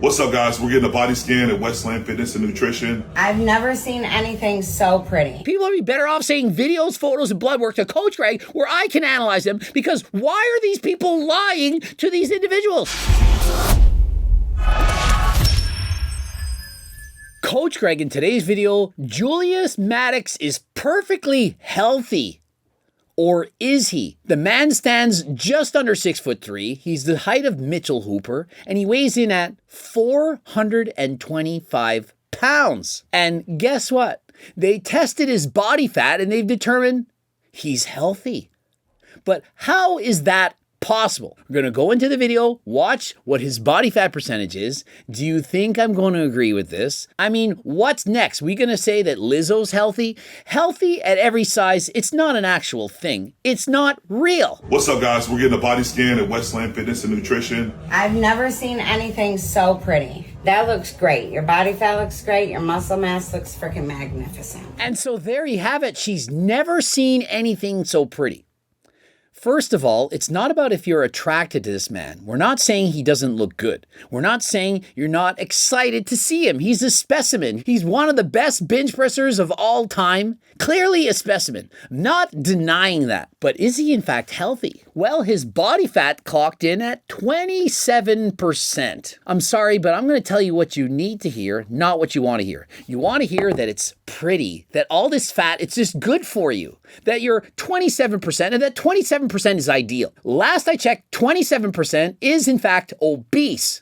What's up, guys? We're getting a body scan at Westland Fitness and Nutrition. I've never seen anything so pretty. People would be better off saying videos, photos, and blood work to Coach Greg where I can analyze them, because why are these people lying to these individuals? Coach Greg, in today's video, Julius Maddox is perfectly healthy. Or is he? The man stands just under 6'3". He's the height of Mitchell Hooper, and he weighs in at 425 pounds. And guess what? They tested his body fat and they've determined he's healthy. But how is that possible? We're going to go into the video, watch what his body fat percentage is. Do you think I'm going to agree with this? I mean, what's next? We going to say that Lizzo's healthy? Healthy at every size, it's not an actual thing. It's not real. What's up, guys? We're getting a body scan at Westland Fitness and Nutrition. I've never seen anything so pretty. That looks great. Your body fat looks great. Your muscle mass looks freaking magnificent. And so there you have it. She's never seen anything so pretty. First of all, it's not about if you're attracted to this man. We're not saying he doesn't look good. We're not saying you're not excited to see him. He's a specimen. He's one of the best bench pressers of all time. Clearly a specimen. Not denying that. But is he in fact healthy? Well, his body fat clocked in at 27%. I'm sorry, but I'm going to tell you what you need to hear, not what you want to hear. You want to hear that it's pretty, that all this fat, it's just good for you, that you're 27%, and that 27% is ideal. Last I checked, 27% is in fact obese.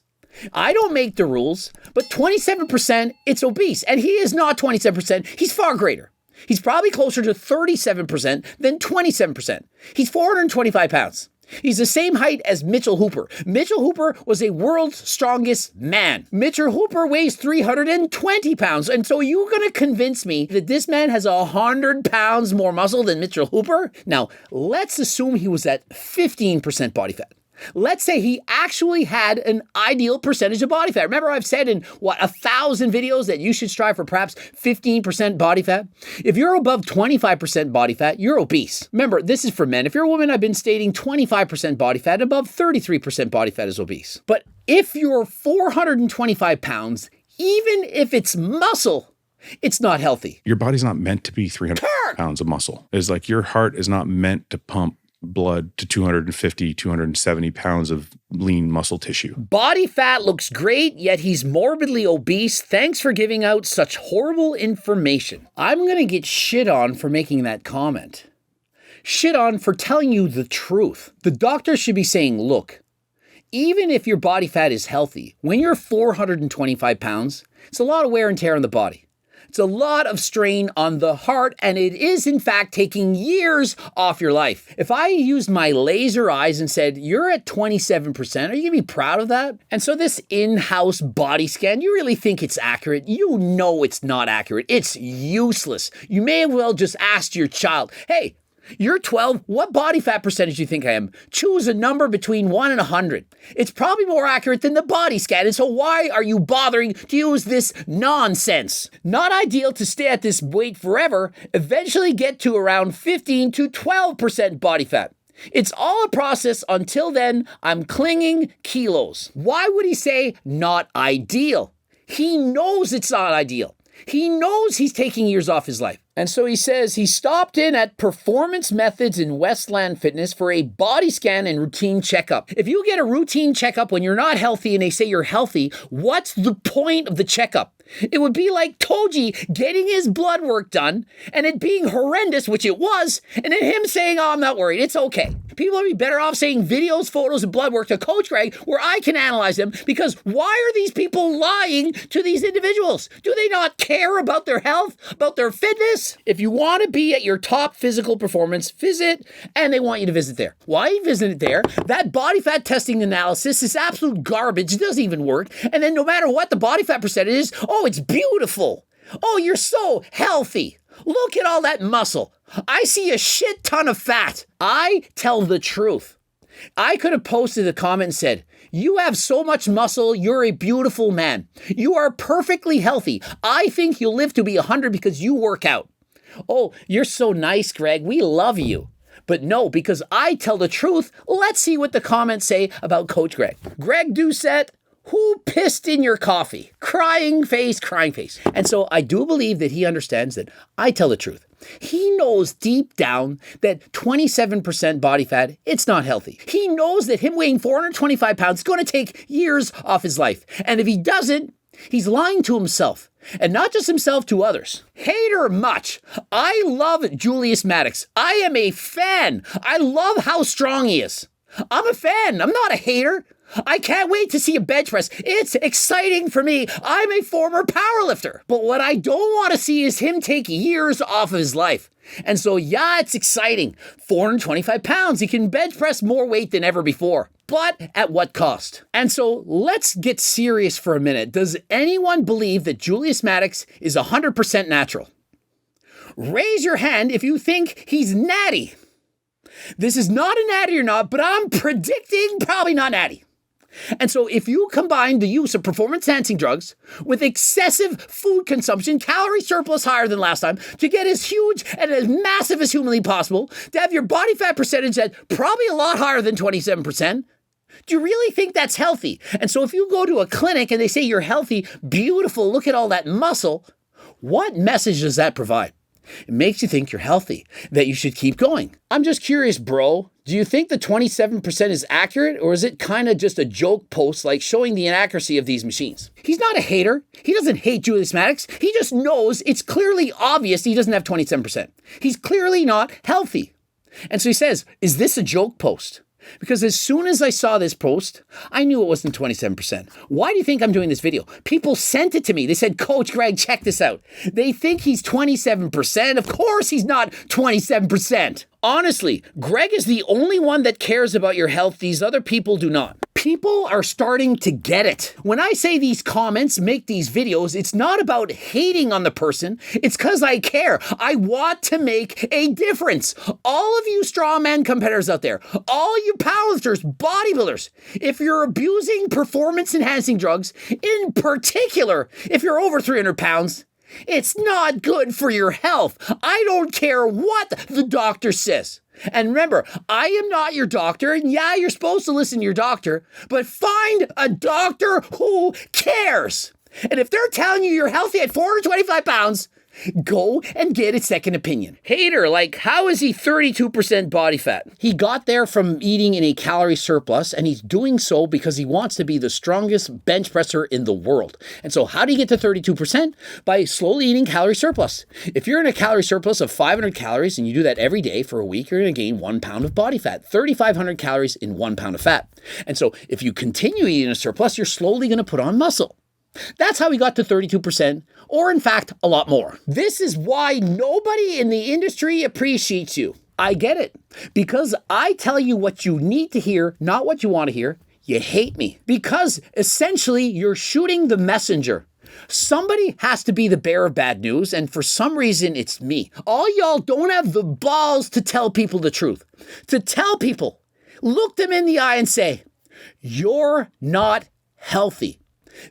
I don't make the rules, but 27%, it's obese. And he is not 27%, he's far greater. He's probably closer to 37% than 27%. He's 425 pounds. He's the same height as Mitchell Hooper. Mitchell Hooper was a world's strongest man. Mitchell Hooper weighs 320 pounds. And so you're going to convince me that this man has 100 pounds more muscle than Mitchell Hooper? Now, let's assume he was at 15% body fat. Let's say he actually had an ideal percentage of body fat. Remember, I've said in, 1,000 videos that you should strive for perhaps 15% body fat? If you're above 25% body fat, you're obese. Remember, this is for men. If you're a woman, I've been stating 25% body fat, above 33% body fat is obese. But if you're 425 pounds, even if it's muscle, it's not healthy. Your body's not meant to be 300 pounds of muscle. It's like your heart is not meant to pump blood to 250, 270 pounds of lean muscle tissue. Body fat looks great, yet he's morbidly obese. Thanks for giving out such horrible information. I'm going to get shit on for making that comment. Shit on for telling you the truth. The doctor should be saying, look, even if your body fat is healthy, when you're 425 pounds, it's a lot of wear and tear on the body. It's a lot of strain on the heart, and it is, in fact, taking years off your life. If I used my laser eyes and said, you're at 27%, are you going to be proud of that? And so this in-house body scan, you really think it's accurate? You know it's not accurate. It's useless. You may as well just ask your child, hey, you're 12. What body fat percentage do you think I am? Choose a number between 1 and 100. It's probably more accurate than the body scan. And so why are you bothering to use this nonsense? Not ideal to stay at this weight forever. Eventually get to around 15 to 12% body fat. It's all a process. Until then, I'm clinging kilos. Why would he say not ideal? He knows it's not ideal. He knows he's taking years off his life. And so he says he stopped in at Performance Methods in Westland Fitness for a body scan and routine checkup. If you get a routine checkup when you're not healthy and they say you're healthy, what's the point of the checkup? It would be like Toji getting his blood work done and it being horrendous, which it was, and then him saying, oh, I'm not worried, it's okay. People would be better off saying videos, photos, and blood work to Coach Greg where I can analyze them, because why are these people lying to these individuals? Do they not care about their health, about their fitness? If you want to be at your top physical performance, visit, and they want you to visit there. Why visit it there? That body fat testing analysis is absolute garbage. It doesn't even work. And then no matter what the body fat percentage is, oh, it's beautiful. Oh, you're so healthy. Look at all that muscle. I see a shit ton of fat. I tell the truth. I could have posted a comment and said, you have so much muscle, you're a beautiful man. You are perfectly healthy. I think you'll live to be 100 because you work out. Oh, you're so nice, Greg. We love you. But no, because I tell the truth, let's see what the comments say about Coach Greg. Greg Doucette, Who pissed in your coffee? Crying face, crying face. And so I do believe that he understands that I tell the truth. He knows deep down that 27% body fat, it's not healthy. He knows that him weighing 425 pounds is going to take years off his life. And if he doesn't, he's lying to himself. And not just himself, to others. Hater much. I love Julius Maddox. I am a fan. I love how strong he is. I'm a fan. I'm not a hater. I can't wait to see a bench press. It's exciting for me. I'm a former powerlifter. But what I don't want to see is him take years off of his life. And so, yeah, it's exciting. 425 pounds. He can bench press more weight than ever before. But at what cost? And so let's get serious for a minute. Does anyone believe that Julius Maddox is 100% natural? Raise your hand if you think he's natty. This is not a natty or not, but I'm predicting probably not natty. And so if you combine the use of performance-enhancing drugs with excessive food consumption, calorie surplus higher than last time, to get as huge and as massive as humanly possible, to have your body fat percentage at probably a lot higher than 27%, do you really think that's healthy? And so if you go to a clinic and they say you're healthy, beautiful, look at all that muscle, what message does that provide? It makes you think you're healthy, that you should keep going. I'm just curious, bro. Do you think the 27% is accurate, or is it kind of just a joke post like showing the inaccuracy of these machines? He's not a hater. He doesn't hate Julius Maddox. He just knows it's clearly obvious he doesn't have 27%. He's clearly not healthy. And so he says, is this a joke post? Because as soon as I saw this post, I knew it wasn't 27%. Why do you think I'm doing this video? People sent it to me. They said, Coach Greg, check this out. They think he's 27%. Of course he's not 27%. Honestly, Greg is the only one that cares about your health. These other people do not. People are starting to get it. When I say these comments, make these videos, it's not about hating on the person. It's because I care. I want to make a difference. All of you strongman competitors out there, all you powerlifters, bodybuilders, if you're abusing performance-enhancing drugs, in particular, if you're over 300 pounds, it's not good for your health. I don't care what the doctor says. And remember, I am not your doctor, and yeah, you're supposed to listen to your doctor, but find a doctor who cares. And if they're telling you you're healthy at 425 pounds, go and get a second opinion. Hater, like, how is he 32% body fat? He got there from eating in a calorie surplus, and he's doing so because he wants to be the strongest bench presser in the world. And so how do you get to 32%? By slowly eating calorie surplus. If you're in a calorie surplus of 500 calories and you do that every day for a week, you're going to gain 1 pound of body fat, 3,500 calories in 1 pound of fat. And so if you continue eating a surplus, you're slowly going to put on muscle. That's how we got to 32%, or in fact, a lot more. This is why nobody in the industry appreciates you. I get it. Because I tell you what you need to hear, not what you want to hear. You hate me. Because essentially, you're shooting the messenger. Somebody has to be the bearer of bad news, and for some reason, it's me. All y'all don't have the balls to tell people the truth. To tell people, look them in the eye and say, you're not healthy.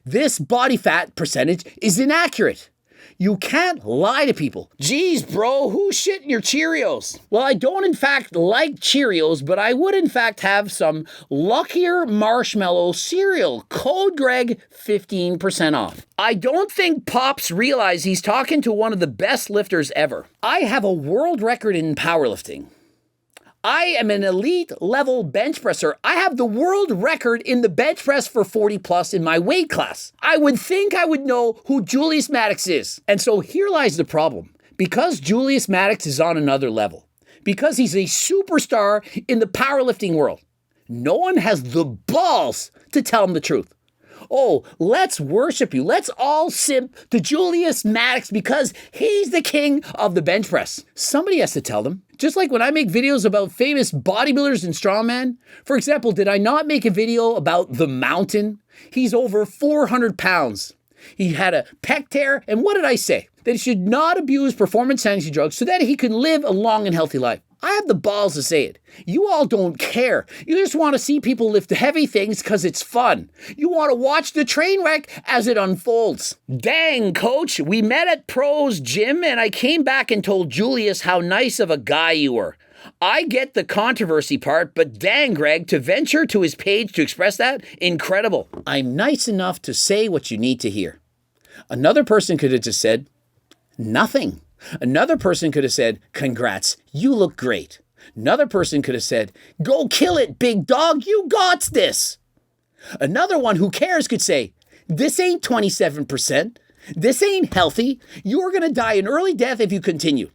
This body fat percentage is inaccurate. You can't lie to people. Geez, bro, who's shitting your Cheerios? Well, I don't in fact like Cheerios, but I would in fact have some Luckier Marshmallow cereal. Code Greg, 15% off. I don't think Pops realized he's talking to one of the best lifters ever. I have a world record in powerlifting. I am an elite level bench presser. I have the world record in the bench press for 40 plus in my weight class. I would think I would know who Julius Maddox is. And so here lies the problem. Because Julius Maddox is on another level, because he's a superstar in the powerlifting world, no one has the balls to tell him the truth. Oh, let's worship you. Let's all simp to Julius Maddox because he's the king of the bench press. Somebody has to tell them. Just like when I make videos about famous bodybuilders and strongman. For example, did I not make a video about The Mountain? He's over 400 pounds. He had a pec tear. And what did I say? That he should not abuse performance-enhancing drugs so that he can live a long and healthy life. I have the balls to say it. You all don't care. You just want to see people lift heavy things because it's fun. You want to watch the train wreck as it unfolds. Dang, coach, we met at Pro's gym and I came back and told Julius how nice of a guy you were. I get the controversy part, but dang, Greg, to venture to his page to express that, incredible. I'm nice enough to say what you need to hear. Another person could have just said, nothing. Another person could have said, congrats, you look great. Another person could have said, go kill it, big dog, you got this. Another one who cares could say, this ain't 27%. This ain't healthy. You're going to die an early death if you continue.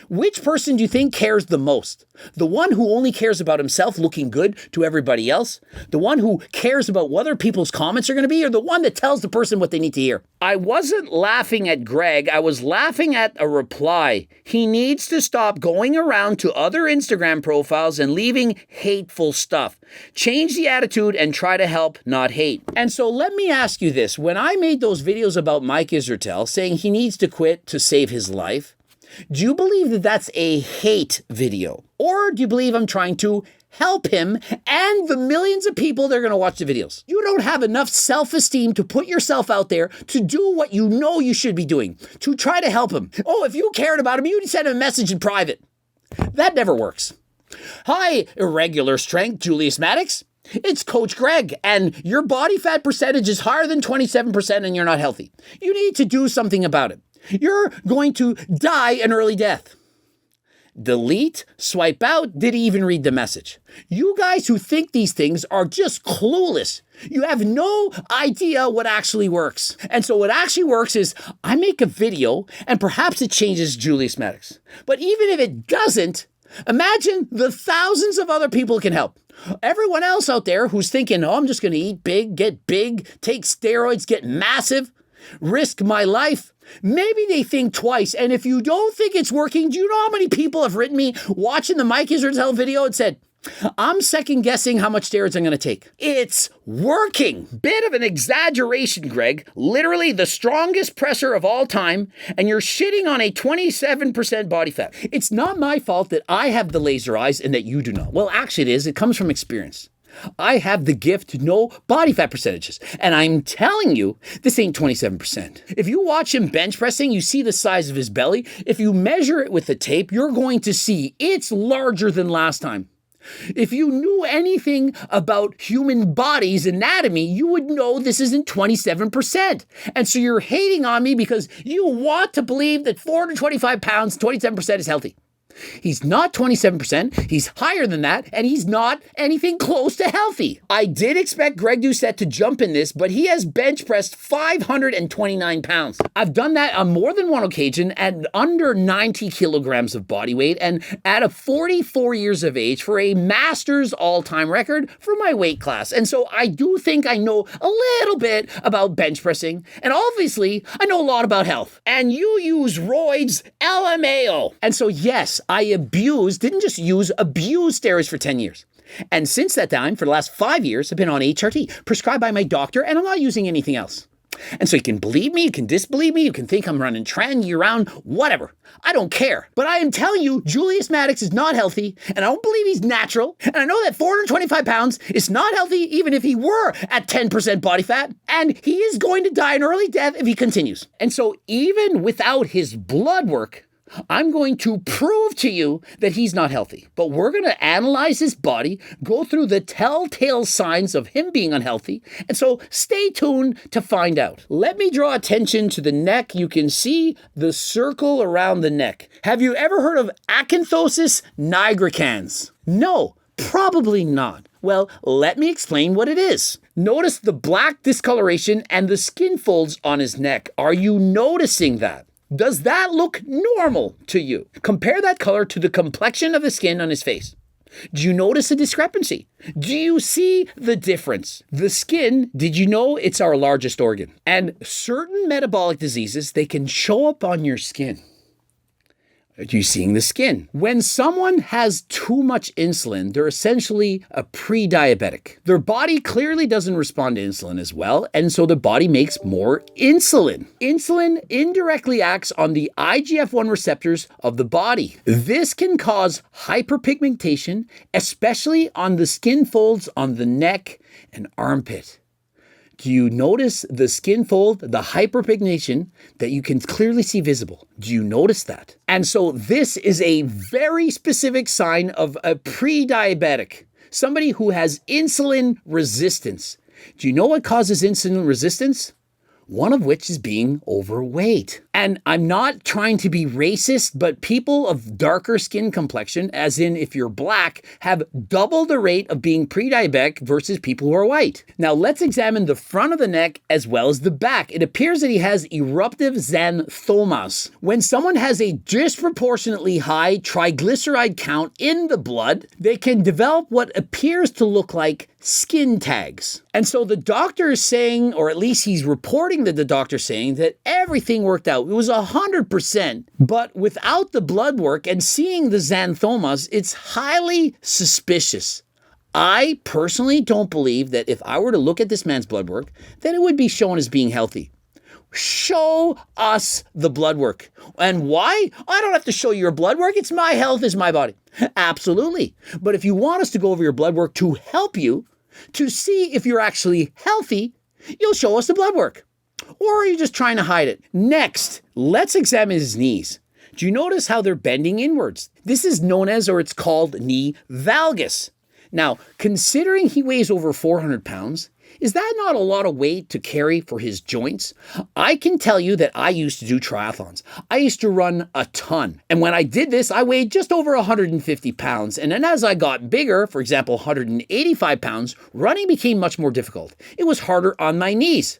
Which person do you think cares the most? The one who only cares about himself looking good to everybody else? The one who cares about what other people's comments are going to be? Or the one that tells the person what they need to hear? I wasn't laughing at Greg. I was laughing at a reply. He needs to stop going around to other Instagram profiles and leaving hateful stuff. Change the attitude and try to help, not hate. And so let me ask you this. When I made those videos about Mike Israetel saying he needs to quit to save his life, do you believe that that's a hate video? Or do you believe I'm trying to help him and the millions of people that are going to watch the videos? You don't have enough self-esteem to put yourself out there to do what you know you should be doing, to try to help him. Oh, if you cared about him, you'd send him a message in private. That never works. Hi, irregular strength, Julius Maddox. It's Coach Greg, and your body fat percentage is higher than 27% and you're not healthy. You need to do something about it. You're going to die an early death. Delete, swipe out, didn't even read the message. You guys who think these things are just clueless. You have no idea what actually works. And so what actually works is I make a video and perhaps it changes Julius Maddox. But even if it doesn't, imagine the thousands of other people it can help. Everyone else out there who's thinking, oh, I'm just going to eat big, get big, take steroids, get massive, risk my life. Maybe they think twice. And if you don't think it's working, do you know how many people have written me watching the Mike Israetel video and said, I'm second guessing how much steroids I'm going to take. It's working. Bit of an exaggeration, Greg. Literally the strongest presser of all time. And you're shitting on a 27% body fat. It's not my fault that I have the laser eyes and that you do not. Well, actually it is. It comes from experience. I have the gift to know body fat percentages. And I'm telling you, this ain't 27%. If you watch him bench pressing, you see the size of his belly. If you measure it with the tape, you're going to see it's larger than last time. If you knew anything about human body's anatomy, you would know this isn't 27%. And so you're hating on me because you want to believe that 425 pounds, 27% is healthy. He's not 27%, he's higher than that, and he's not anything close to healthy. I did expect Greg Doucette to jump in this, but he has bench pressed 529 pounds. I've done that on more than one occasion at under 90 kilograms of body weight and at a 44 years of age for a master's all-time record for my weight class. And so I do think I know a little bit about bench pressing, and obviously I know a lot about health. And you use roids, LMAO. And so yes, I didn't just use, abused steroids for 10 years. And since that time, for the last 5 years, I've been on HRT, prescribed by my doctor, and I'm not using anything else. And so you can believe me, you can disbelieve me, you can think I'm running trend year-round, whatever. I don't care. But I am telling you, Julius Maddox is not healthy, and I don't believe he's natural. And I know that 425 pounds is not healthy even if he were at 10% body fat. And he is going to die an early death if he continues. And so even without his blood work, I'm going to prove to you that he's not healthy. But we're going to analyze his body, go through the telltale signs of him being unhealthy. And so stay tuned to find out. Let me draw attention to the neck. You can see the circle around the neck. Have you ever heard of acanthosis nigricans? No, probably not. Well, let me explain what it is. Notice the black discoloration and the skin folds on his neck. Are you noticing that? Does that look normal to you? Compare that color to the complexion of the skin on his face. Do you notice a discrepancy? Do you see the difference? The skin, did you know it's our largest organ? And certain metabolic diseases, they can show up on your skin. Are you seeing the skin? When someone has too much insulin, they're essentially a pre-diabetic. Their body clearly doesn't respond to insulin as well, and so the body makes more insulin. Insulin indirectly acts on the IGF-1 receptors of the body. This can cause hyperpigmentation, especially on the skin folds on the neck and armpit. Do you notice the skin fold, the hyperpigmentation that you can clearly see visible? Do you notice that? And so this is a very specific sign of a pre-diabetic, somebody who has insulin resistance. Do you know what causes insulin resistance? One of which is being overweight. And I'm not trying to be racist, but people of darker skin complexion, as in if you're black, have double the rate of being pre-diabetic versus people who are white. Now let's examine the front of the neck as well as the back. It appears that he has eruptive xanthomas. When someone has a disproportionately high triglyceride count in the blood, they can develop what appears to look like skin tags. And so the doctor is saying, or at least he's reporting that the doctor's saying, that everything worked out. It was 100%. But without the blood work and seeing the xanthomas, it's highly suspicious. I personally don't believe that if I were to look at this man's blood work, that it would be shown as being healthy. Show us the blood work. And why? I don't have to show you your blood work. It's my health, it's my body. Absolutely. But if you want us to go over your blood work to help you, to see if you're actually healthy, you'll show us the blood work. Or are you just trying to hide it? Next, let's examine his knees. Do you notice how they're bending inwards? This is known as, or it's called, knee valgus. Now, considering he weighs over 400 pounds, is that not a lot of weight to carry for his joints? I can tell you that I used to do triathlons. I used to run a ton. And when I did this, I weighed just over 150 pounds. And then as I got bigger, for example, 185 pounds, running became much more difficult. It was harder on my knees.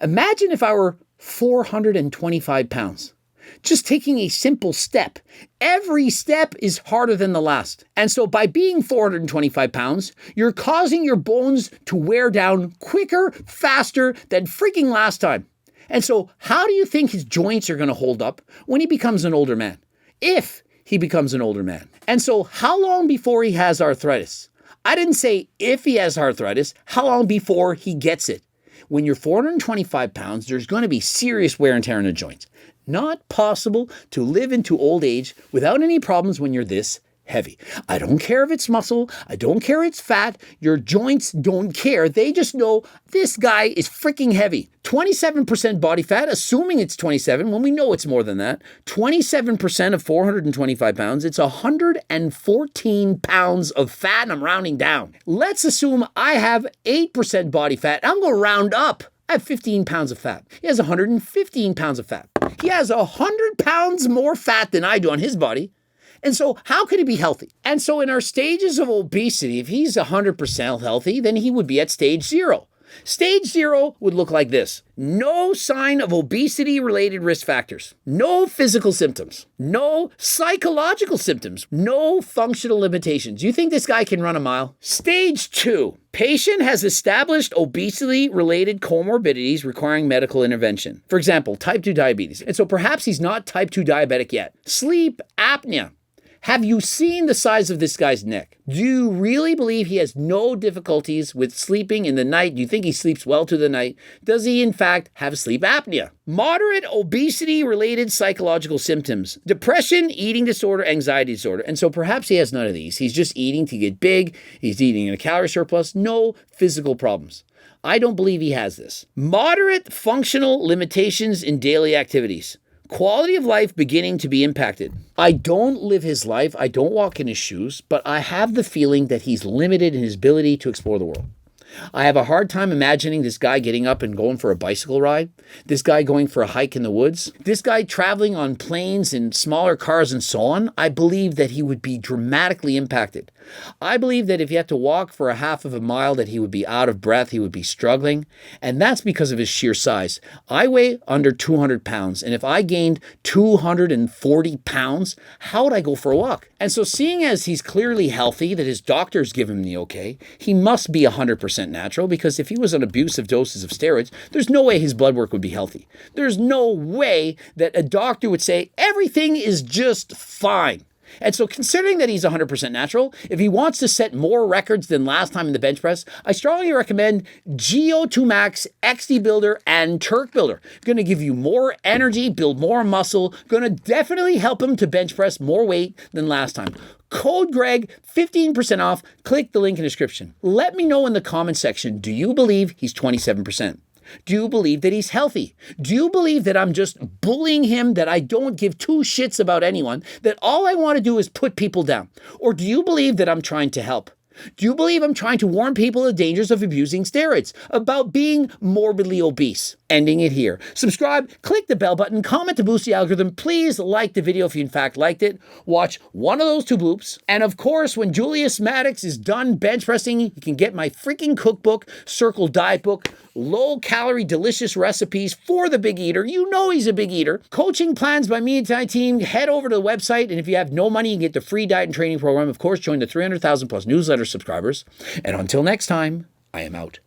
Imagine if I were 425 pounds. Just taking a simple step. Every step is harder than the last. And so by being 425 pounds, you're causing your bones to wear down quicker, faster than freaking last time. And so how do you think his joints are going to hold up when he becomes an older man? If he becomes an older man. And so how long before he has arthritis? I didn't say if he has arthritis, how long before he gets it? When you're 425 pounds, there's going to be serious wear and tear in the joints. Not possible to live into old age without any problems when you're this heavy. I don't care if it's muscle. I don't care if it's fat. Your joints don't care. They just know this guy is freaking heavy. 27% body fat, assuming it's 27, when we know it's more than that. 27% of 425 pounds, it's 114 pounds of fat, and I'm rounding down. Let's assume I have 8% body fat. I'm going to round up. I have 15 pounds of fat. He has 115 pounds of fat. He has 100 pounds more fat than I do on his body. And so how could he be healthy? And so in our stages of obesity, if he's 100% healthy, then he would be at stage 0. Stage 0 would look like this. No sign of obesity-related risk factors. No physical symptoms. No psychological symptoms. No functional limitations. You think this guy can run a mile? Stage 2. Patient has established obesity-related comorbidities requiring medical intervention. For example, type 2 diabetes. And so perhaps he's not type 2 diabetic yet. Sleep apnea. Have you seen the size of this guy's neck? Do you really believe he has no difficulties with sleeping in the night? Do you think he sleeps well through the night? Does he, in fact, have sleep apnea? Moderate obesity-related psychological symptoms. Depression, eating disorder, anxiety disorder. And so perhaps he has none of these. He's just eating to get big. He's eating in a calorie surplus. No physical problems. I don't believe he has this. Moderate functional limitations in daily activities. Quality of life beginning to be impacted. I don't live his life, I don't walk in his shoes, but I have the feeling that he's limited in his ability to explore the world. I have a hard time imagining this guy getting up and going for a bicycle ride, this guy going for a hike in the woods, this guy traveling on planes and smaller cars and so on. I believe that he would be dramatically impacted. I believe that if he had to walk for a half of a mile, that he would be out of breath, he would be struggling, and that's because of his sheer size. I weigh under 200 pounds, and if I gained 240 pounds, how would I go for a walk? And so seeing as he's clearly healthy, that his doctors give him the okay, he must be 100% natural, because if he was on abusive doses of steroids, there's no way his blood work would be healthy. There's no way that a doctor would say everything is just fine. And so considering that he's 100% natural, if he wants to set more records than last time in the bench press, I strongly recommend GO2 Max, XD Builder, and Turk Builder. Going to give you more energy, build more muscle, going to definitely help him to bench press more weight than last time. Code Greg, 15% off. Click the link in the description. Let me know in the comment section, do you believe he's 27%? Do you believe that he's healthy? Do you believe that I'm just bullying him, that I don't give two shits about anyone, that all I want to do is put people down? Or do you believe that I'm trying to help? Do you believe I'm trying to warn people of the dangers of abusing steroids, about being morbidly obese? Ending it here. Subscribe, click the bell button, comment to boost the algorithm. Please like the video if you in fact liked it. Watch one of those two bloops. And of course, when Julius Maddox is done bench pressing, you can get my freaking cookbook, Circle Diet Book, low-calorie, delicious recipes for the big eater. You know he's a big eater. Coaching plans by me and my team. Head over to the website, and if you have no money, you can get the free diet and training program. Of course, join the 300,000 plus newsletter subscribers. And until next time, I am out.